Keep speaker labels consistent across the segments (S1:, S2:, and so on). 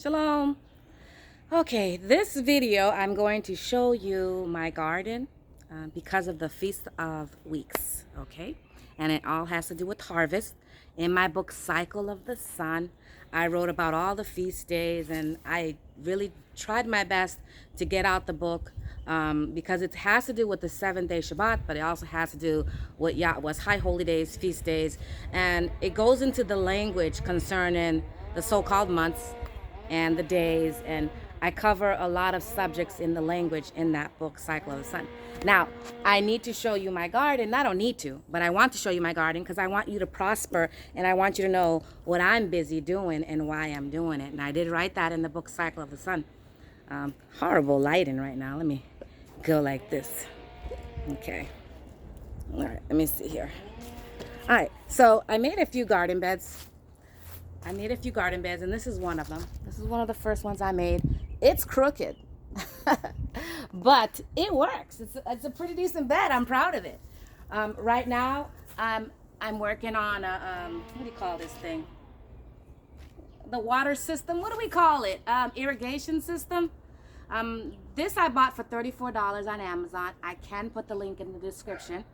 S1: Shalom. Okay, this video I'm going to show you my garden because of the Feast of Weeks, okay? And it all has to do with harvest. In my book, Cycle of the Sun, I wrote about all the feast days, and I really tried my best to get out the book because it has to do with the 7-day Shabbat, but it also has to do with Yahweh's high holy days, feast days, and it goes into the language concerning the so-called months and the days, and I cover a lot of subjects in the language in that book, Cycle of the Sun. Now, I need to show you my garden. I don't need to, but I want to show you my garden because I want you to prosper and I want you to know what I'm busy doing and why I'm doing it. And I did write that in the book, Cycle of the Sun. Horrible lighting right now. Let me go like this. Okay. All right, let me see here. All right, so I made a few garden beds. And this is one of them. This is one of the first ones I made. It's crooked, but it works. It's a pretty decent bed. I'm proud of it. Right now, I'm working on a, what do you call this thing? The water system. What do we call it? Irrigation system. This I bought for $34 on Amazon. I can put the link in the description.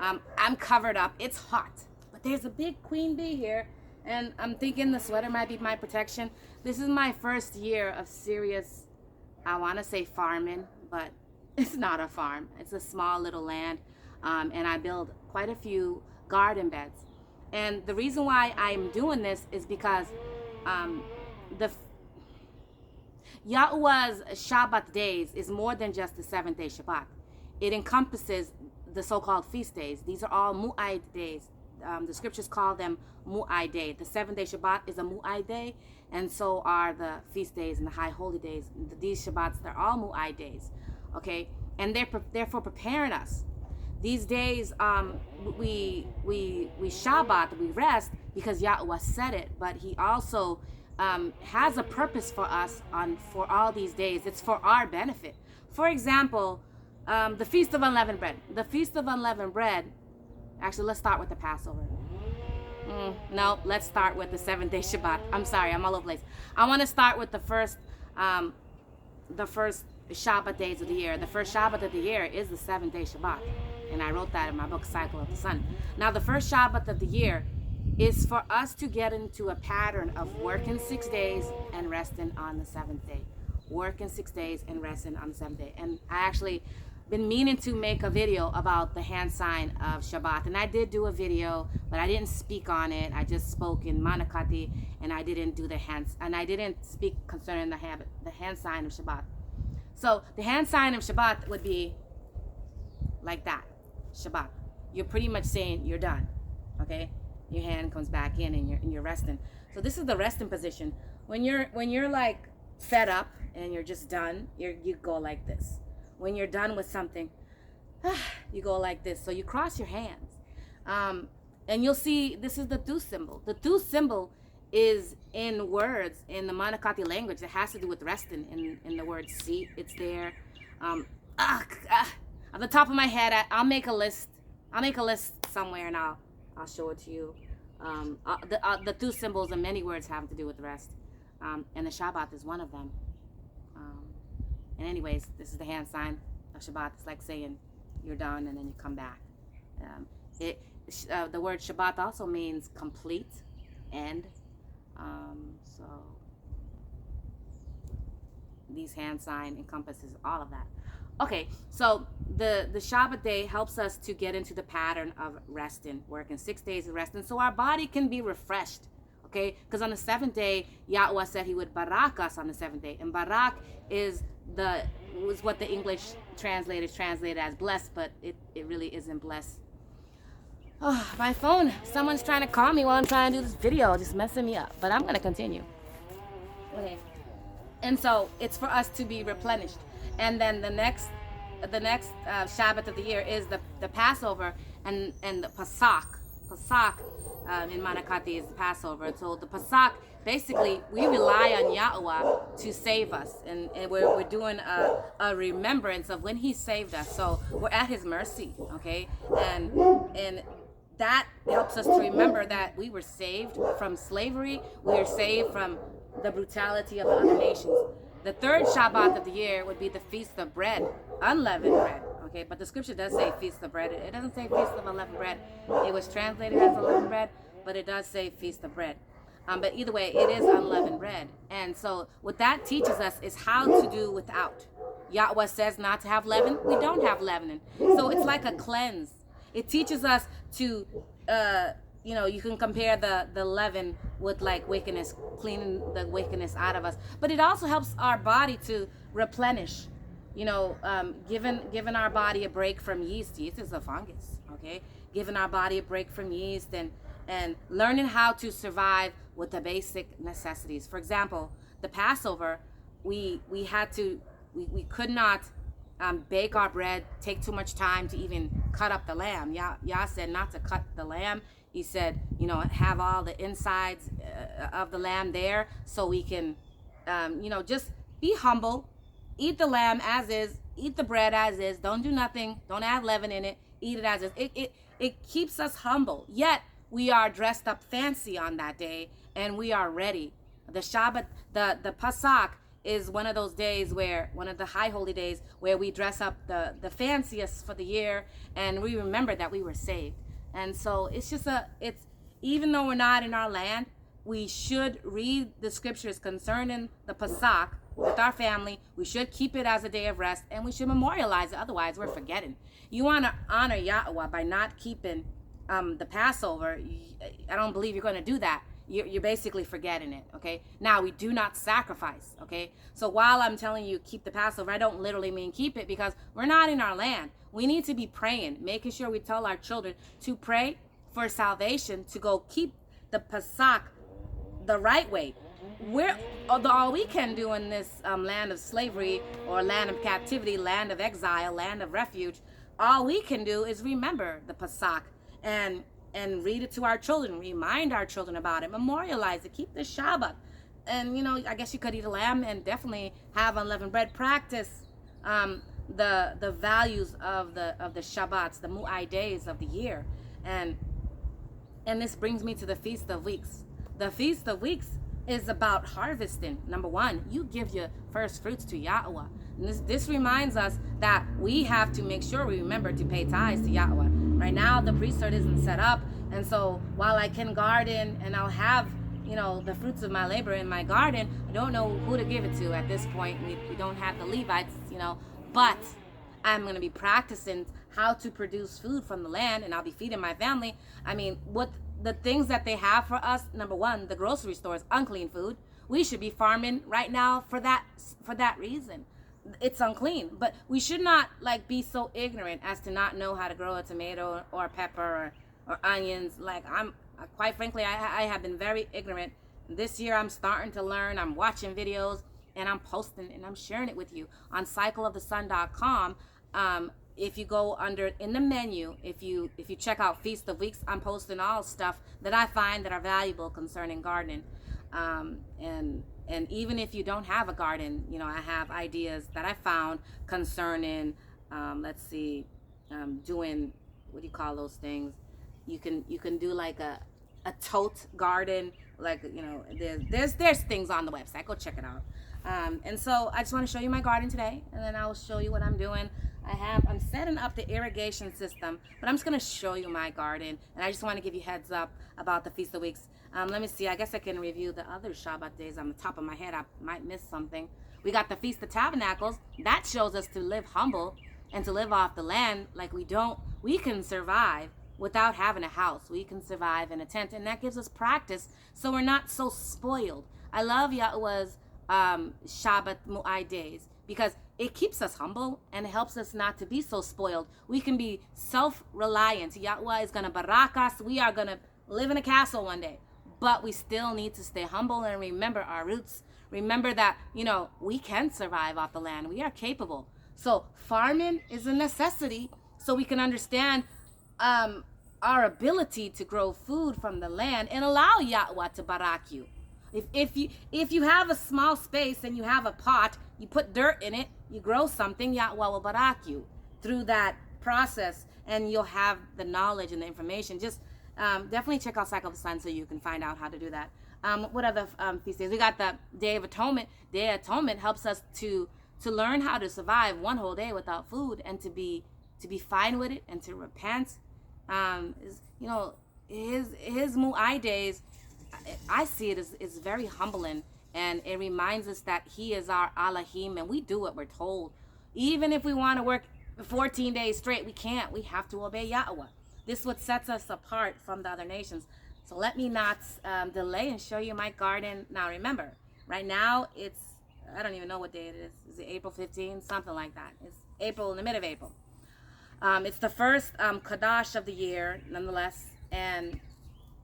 S1: I'm covered up. It's hot, but there's a big queen bee here. And I'm thinking the sweater might be my protection. This is my first year of serious, I want to say farming, but it's not a farm. It's a small little land. And I build quite a few garden beds. And the reason why I'm doing this is because the Yahuwah's Shabbat days is more than just the 7-day Shabbat. It encompasses the so-called feast days. These are all Mu'aid days. The scriptures call them Mu'ai day. The 7-day Shabbat is a Mu'ai day, and so are the feast days and the high holy days. These Shabbats, they're all Mu'ai days, okay? And they're therefore preparing us. These days, we Shabbat, we rest because Yahweh said it, but He also has a purpose for us for all these days. It's for our benefit. For example, the Feast of Unleavened Bread. The Feast of Unleavened Bread. Actually, let's start with the Passover. No, let's start with the 7-day Shabbat. I'm sorry, I'm all over the place. I want to start with the first Shabbat days of the year. The first Shabbat of the year is the 7-day Shabbat. And I wrote that in my book, Cycle of the Sun. Now, the first Shabbat of the year is for us to get into a pattern of working 6 days and resting on the 7th day. Working 6 days and resting on the 7th day. And I actually been meaning to make a video about the hand sign of Shabbat, and I did do a video, but I didn't speak on it. I just spoke in Manakati, and I didn't do the hands, and I didn't speak concerning the hand sign of Shabbat. So the hand sign of Shabbat would be like that, Shabbat. You're pretty much saying you're done, okay? Your hand comes back in, and you're resting. So this is the resting position. When you're like fed up and you're just done, you go like this. When you're done with something, you go like this. So you cross your hands. And you'll see this is the Tu symbol. The Tu symbol is in words in the Manakati language. It has to do with resting in the word seat. It's there. At the top of my head, I'll make a list. I'll make a list somewhere and I'll show it to you. The Tu symbols in many words have to do with rest. And the Shabbat is one of them. And anyways, this is the hand sign of Shabbat. It's like saying you're done and then you come back. The word Shabbat also means complete, end. So these hand sign encompasses all of that. Okay, so the Shabbat day helps us to get into the pattern of resting, working 6 days of resting, so our body can be refreshed. Okay, because on the 7th day, Yahweh said He would barak us on the 7th day, and barak was what the English translators translated as blessed, but it really isn't blessed. Oh, my phone! Someone's trying to call me while I'm trying to do this video, just messing me up. But I'm gonna continue. Okay, and so it's for us to be replenished, and then the next Shabbat of the year is the Passover and the Pesach. In Manakati is the Passover. So the Pesach, basically, we rely on Yahweh to save us. And we're doing a remembrance of when He saved us. So we're at His mercy, okay? And that helps us to remember that we were saved from slavery. We were saved from the brutality of the other nations. The third Shabbat of the year would be the Feast of Bread, unleavened bread. Okay, but the scripture does say Feast of Bread. It doesn't say Feast of Unleavened Bread. It was translated as unleavened bread, but it does say Feast of Bread. But either way, it is unleavened bread. And so what that teaches us is how to do without. Yahweh says not to have leaven. We don't have leavening. So it's like a cleanse. It teaches us to, you can compare the leaven with like wickedness, cleaning the wickedness out of us. But it also helps our body to replenish. Giving our body a break from yeast. Yeast is a fungus, okay? Giving our body a break from yeast and learning how to survive with the basic necessities. For example, the Passover, we could not bake our bread, take too much time to even cut up the lamb. Yah said not to cut the lamb. He said, have all the insides of the lamb there so we can, just be humble. Eat the lamb as is. Eat the bread as is. Don't do nothing. Don't add leaven in it. Eat it as is. It keeps us humble. Yet we are dressed up fancy on that day, and we are ready. The Shabbat, the Pasach is one of those days one of the high holy days where we dress up the fanciest for the year, and we remember that we were saved. And so it's even though we're not in our land, we should read the scriptures concerning the Pasach with our family. We should keep it as a day of rest, and we should memorialize it. Otherwise, we're forgetting. You want to honor Yahweh by not keeping the Passover. I don't believe you're going to do that. You're basically forgetting it, okay? Now, we do not sacrifice, okay? So while I'm telling you keep the Passover, I don't literally mean keep it, because we're not in our land. We need to be praying, making sure we tell our children to pray for salvation, to go keep the Pasach the right way. All we can do in this land of slavery or land of captivity, land of exile, land of refuge, all we can do is remember the Pasach and read it to our children, remind our children about it, memorialize it, keep the Shabbat. And I guess you could eat a lamb and definitely have unleavened bread. Practice the values of the Shabbats, the Mu'ai days of the year. And this brings me to the Feast of Weeks. The Feast of Weeks is about harvesting. Number one, you give your first fruits to Yahweh. And this reminds us that we have to make sure we remember to pay tithes to Yahweh. Right now, the priesthood isn't set up. And so while I can garden and I'll have, the fruits of my labor in my garden, I don't know who to give it to at this point. We don't have the Levites, but I'm going to be practicing how to produce food from the land, and I'll be feeding my family. I mean, what the things that they have for us, number one, the grocery store is unclean food. We should be farming right now for that reason. It's unclean, but we should not be so ignorant as to not know how to grow a tomato or a pepper or onions. I'm quite frankly, I have been very ignorant. This year I'm starting to learn. I'm watching videos and I'm posting and I'm sharing it with you on cycleofthesun.com. If you go in the menu, if you check out Feast of Weeks, I'm posting all stuff that I find that are valuable concerning gardening. And even if you don't have a garden, I have ideas that I found concerning, doing, what do you call those things? You can do like a tote garden, there's things on the website. Go check it out. And so I just want to show you my garden today, and then I will show you what I'm doing. I'm setting up the irrigation system, but I'm just going to show you my garden, and I just want to give you heads up about the Feast of Weeks. Let me see. I guess I can review the other Shabbat days on the top of my head. I might miss something. We got the Feast of Tabernacles. That shows us to live humble and to live off the land we can survive without having a house. We can survive in a tent, and that gives us practice so we're not so spoiled. I love Yahweh's Shabbat Mu'ai days because it keeps us humble and it helps us not to be so spoiled. We can be self-reliant. Yahweh is going to barak us. We are going to live in a castle one day, but we still need to stay humble and remember our roots. Remember that, we can survive off the land. We are capable. So farming is a necessity so we can understand our ability to grow food from the land and allow Yahweh to barak you. If you have a small space and you have a pot, you put dirt in it, you grow something, Yahweh will barak you through that process, and you'll have the knowledge and the information. Just definitely check out Cycle of the Sun so you can find out how to do that. What other feast days? We got the Day of Atonement. Day of Atonement helps us to learn how to survive one whole day without food and to be fine with it and to repent. You know, his Mu'ai days, I see it as very humbling, and it reminds us that he is our Elohim and we do what we're told. Even if we want to work 14 days straight, we can't. We have to obey Yahweh. This is what sets us apart from the other nations. So let me not delay and show you my garden. Now remember, right now it's, I don't even know what day it is. Is it April 15th? Something like that. It's April, in the mid of April. It's the first Kadash of the year, nonetheless. And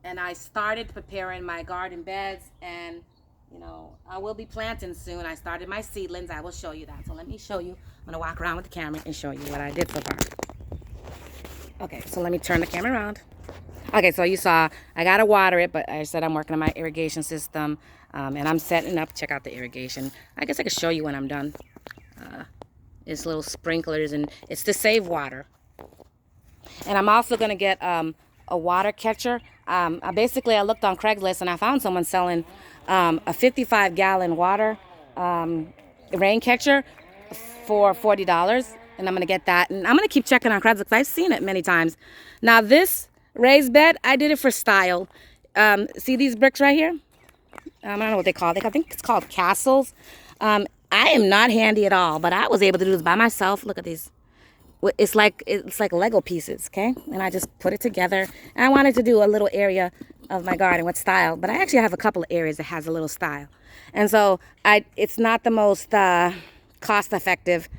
S1: I started preparing my garden beds, and you know, I will be planting soon. I started my seedlings. I will show you that. So let me show you. I'm going to walk around with the camera and show you what I did so far. Okay, so let me turn the camera around. Okay, so you saw I got to water it, but I said I'm working on my irrigation system, and I'm setting up. Check out the irrigation. I guess I could show you when I'm done. It's little sprinklers, and it's to save water. And I'm also going to get a water catcher. Basically, I looked on Craigslist, and I found someone selling a 55-gallon water rain catcher for $40, and I'm going to get that. And I'm going to keep checking on Craigslist because I've seen it many times. Now, this raised bed, I did it for style. See these bricks right here? I don't know what they call it. I think it's called castles. I am not handy at all, but I was able to do this by myself. Look at these. It's like Lego pieces, okay? And I just put it together. And I wanted to do a little area of my garden with style, but I actually have a couple of areas that has a little style. And so it's not the most cost effective,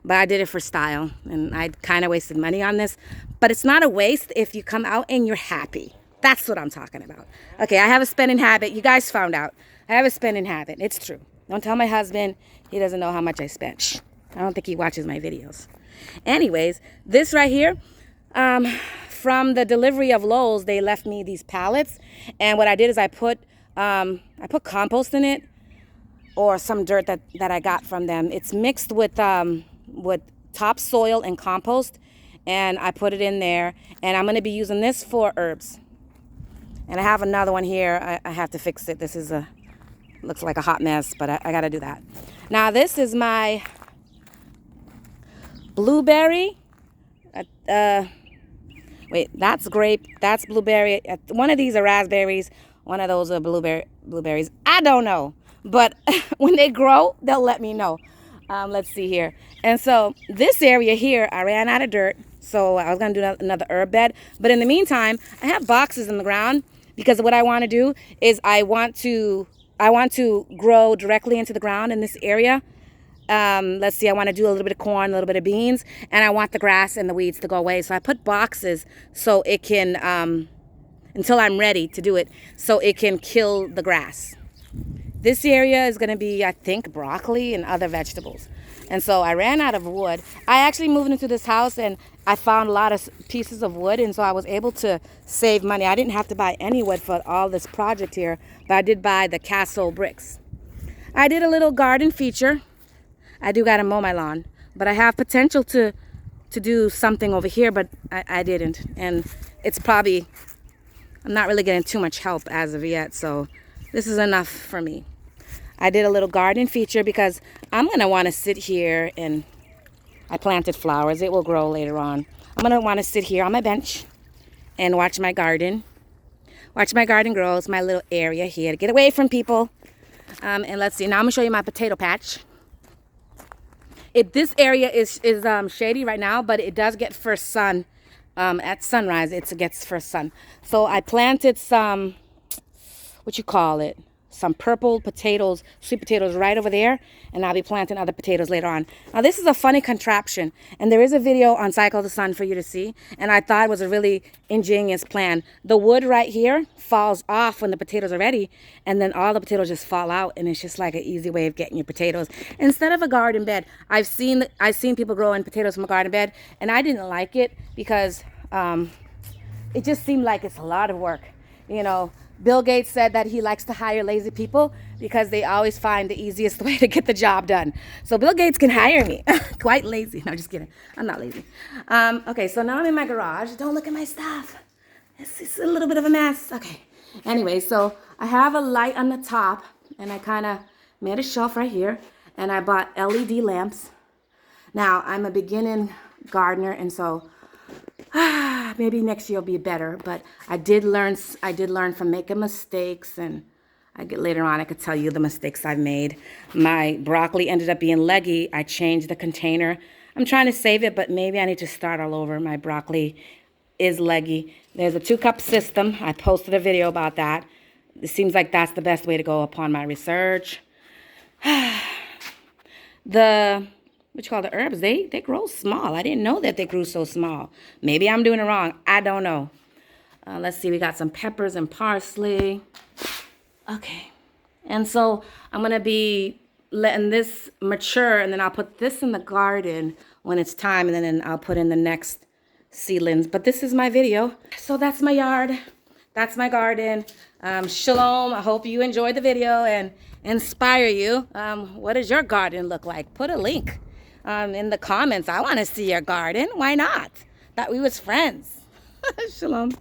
S1: but I did it for style, and I kind of wasted money on this. But it's not a waste if you come out and you're happy. That's what I'm talking about. Okay, I have a spending habit. You guys found out. I have a spending habit. It's true. Don't tell my husband. He doesn't know how much I spent. Shh. I don't think he watches my videos. Anyways, this right here, from the delivery of Lowe's, they left me these pallets. And what I did is I put compost in it, or some dirt that I got from them. It's mixed with topsoil and compost. And I put it in there. And I'm going to be using this for herbs. And I have another one here. I have to fix it. This is looks like a hot mess, but I got to do that. Now, this is my blueberry. Wait, that's grape. That's blueberry. One of these are raspberries. One of those are blueberries. I don't know. But when they grow, they'll let me know. Let's see here. And so this area here, I ran out of dirt. So I was going to do another herb bed. But in the meantime, I have boxes in the ground because what I want to do is I want to grow directly into the ground in this area. Let's see, I want to do a little bit of corn, a little bit of beans, and I want the grass and the weeds to go away. So I put boxes so it can, until I'm ready to do it, so it can kill the grass. This area is going to be, I think, broccoli and other vegetables. And so I ran out of wood. I actually moved into this house and I found a lot of pieces of wood, and so I was able to save money. I didn't have to buy any wood for all this project here, but I did buy the castle bricks. I did a little garden feature. I do got to mow my lawn, but I have potential to do something over here, but I didn't. And it's probably, I'm not really getting too much help as of yet, so this is enough for me. I did a little garden feature because I'm going to want to sit here, and I planted flowers. It will grow later on. I'm going to want to sit here on my bench and watch my garden. Watch my garden grow. It's my little area here to get away from people. And let's see. Now I'm going to show you my potato patch. This area is shady right now, but it does get first sun. At sunrise, it gets first sun. So I planted some, some purple potatoes, sweet potatoes right over there, and I'll be planting other potatoes later on. Now, this is a funny contraption, and there is a video on Cycle the Sun for you to see, and I thought it was a really ingenious plan. The wood right here falls off when the potatoes are ready, and then all the potatoes just fall out, and it's just like an easy way of getting your potatoes. Instead of a garden bed, I've seen people growing potatoes from a garden bed, and I didn't like it because it just seemed like it's a lot of work, you know. Bill Gates said that he likes to hire lazy people because they always find the easiest way to get the job done. So Bill Gates can hire me. Quite lazy. No, just kidding. I'm not lazy. Okay, so now I'm in my garage. Don't look at my stuff. It's a little bit of a mess. Okay. Anyway, so I have a light on the top, and I kind of made a shelf right here, and I bought LED lamps. Now, I'm a beginning gardener, and so maybe next year will be better, but I did learn from making mistakes, and later on I could tell you the mistakes I've made. My broccoli ended up being leggy. I changed the container. I'm trying to save it, but maybe I need to start all over. My broccoli is leggy. There's a 2-cup system. I posted a video about that. It seems like that's the best way to go upon my research. The herbs, they grow small. I didn't know that they grew so small. Maybe I'm doing it wrong. I don't know. Let's see, we got some peppers and parsley. Okay. And so I'm going to be letting this mature, and then I'll put this in the garden when it's time, and then I'll put in the next seedlings. But this is my video. So that's my yard. That's my garden. Shalom. I hope you enjoyed the video and inspire you. What does your garden look like? Put a link in the comments. I want to see your garden. Why not? Thought we was friends. Shalom.